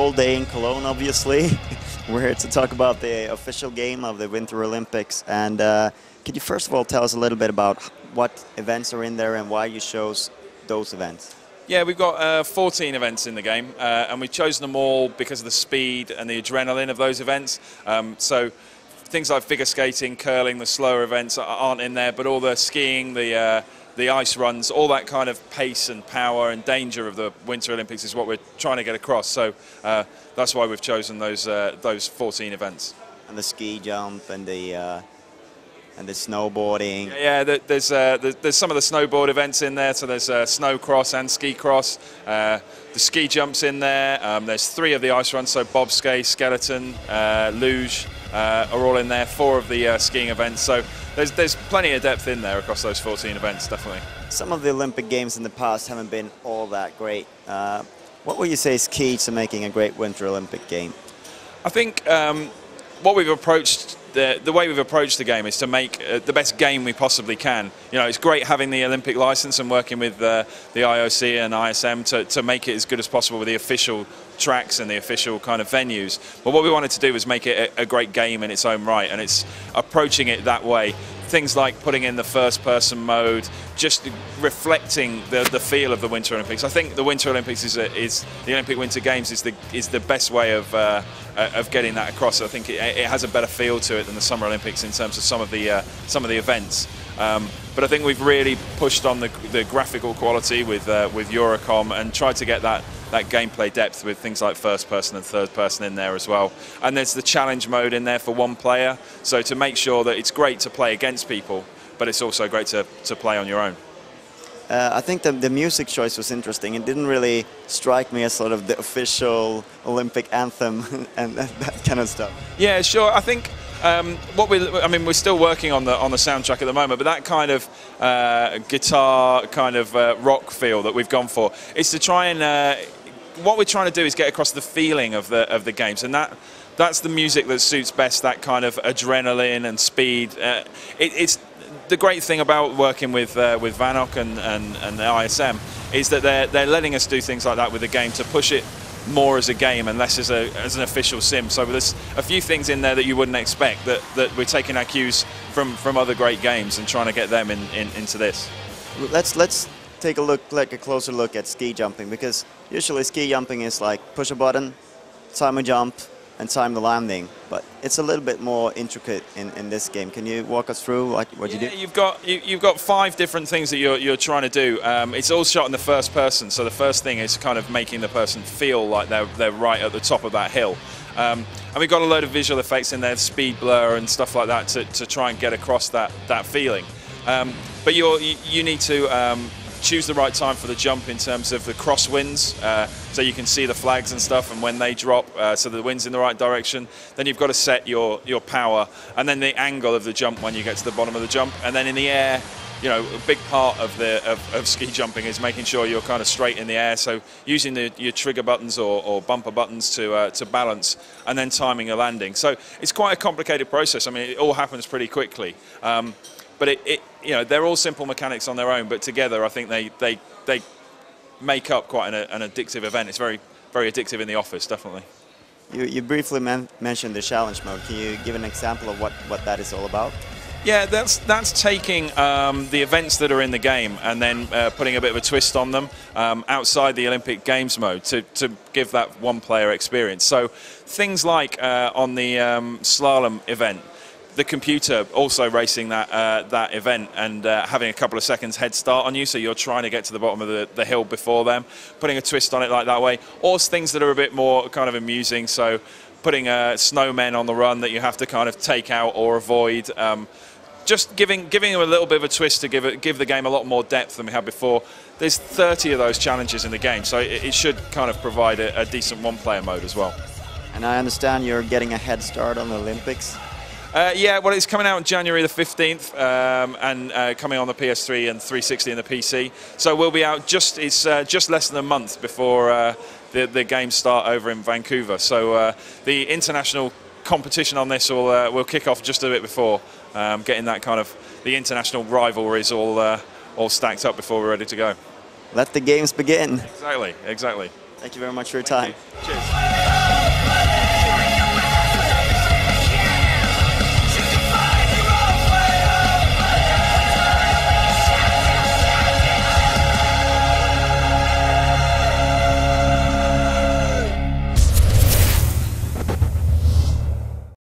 cold day in Cologne, obviously. We're here to talk about the official game of the Winter Olympics. And could you first of all tell us a little bit about what events are in there and why you chose those events? Yeah, we've got 14 events in the game, and we've chosen them all because of the speed and the adrenaline of those events. So things like figure skating, curling, the slower events aren't in there, but all the skiing, the ice runs, all that kind of pace and power and danger of the Winter Olympics is what we're trying to get across. So that's why we've chosen those 14 events. And the ski jump and the snowboarding. Yeah, there's some of the snowboard events in there. So there's snow cross and ski cross. The ski jumps in there. There's 3 of the ice runs, so bobsleigh, skeleton, luge are all in there. 4 of the skiing events. So there's plenty of depth in there across those 14 events, definitely. Some of the Olympic Games in the past haven't been all that great. What would you say is key to making a great Winter Olympic game? I think what we've approached, the way we've approached the game is to make the best game we possibly can. You know, it's great having the Olympic license and working with the IOC and ISM to make it as good as possible with the official tracks and the official kind of venues. But what we wanted to do was make it a great game in its own right, and it's approaching it that way. Things like putting in the first-person mode, just reflecting the feel of the Winter Olympics. I think the Winter Olympics is the Olympic Winter Games is the best way of getting that across. I think it has a better feel to it than the Summer Olympics in terms of some of the events. But I think we've really pushed on the graphical quality with Eurocom and tried to get that gameplay depth with things like first person and third person in there as well. And there's the challenge mode in there for one player, so to make sure that it's great to play against people, but it's also great to play on your own. I think the music choice was interesting. It didn't really strike me as sort of the official Olympic anthem and that kind of stuff. Yeah, sure. I think we're still working on the soundtrack at the moment, but that kind of guitar kind of rock feel that we've gone for is to try and what we're trying to do is get across the feeling of the games, and that's the music that suits best that kind of adrenaline and speed. It's the great thing about working with Vanoc and the ISM is that they're letting us do things like that with the game to push it more as a game and less as an official sim. So there's a few things in there that you wouldn't expect that we're taking our cues from other great games and trying to get them into this. Let's take a closer look at ski jumping, because usually ski jumping is like push a button, time a jump, and time the landing, but it's a little bit more intricate in this game. Can you walk us through what you do? You've got 5 different things that you're trying to do. It's all shot in the first person, so the first thing is kind of making the person feel like they're right at the top of that hill. And we've got a load of visual effects in there, speed blur and stuff like that to try and get across that feeling. But you need to choose the right time for the jump in terms of the crosswinds, so you can see the flags and stuff, and when they drop, so the wind's in the right direction. Then you've got to set your power, and then the angle of the jump when you get to the bottom of the jump, and then in the air. You know, a big part of ski jumping is making sure you're kind of straight in the air. So using your trigger buttons or bumper buttons to balance, and then timing a landing. So it's quite a complicated process. I mean, it all happens pretty quickly. But you know, they're all simple mechanics on their own, but together I think they make up quite an addictive event. It's very, very addictive in the office, definitely. You briefly mentioned the challenge mode. Can you give an example of what that is all about? Yeah, that's taking the events that are in the game and then putting a bit of a twist on them outside the Olympic Games mode to give that one-player experience. So things like on the slalom event, the computer also racing that event and having a couple of seconds head start on you, so you're trying to get to the bottom of the hill before them, putting a twist on it like that way, or things that are a bit more kind of amusing, so putting snowmen on the run that you have to kind of take out or avoid. Just giving them a little bit of a twist to give the game a lot more depth than we had before. There's 30 of those challenges in the game, so it should kind of provide a decent one-player mode as well. And I understand you're getting a head start on the Olympics. Yeah, well, it's coming out on January the 15th and coming on the PS3 and 360 and the PC. So we'll be out just less than a month before the games start over in Vancouver. So the international competition on this will kick off just a bit before, getting that kind of the international rivalries all stacked up before we're ready to go. Let the games begin. Exactly. Thank you very much for your time. Cheers.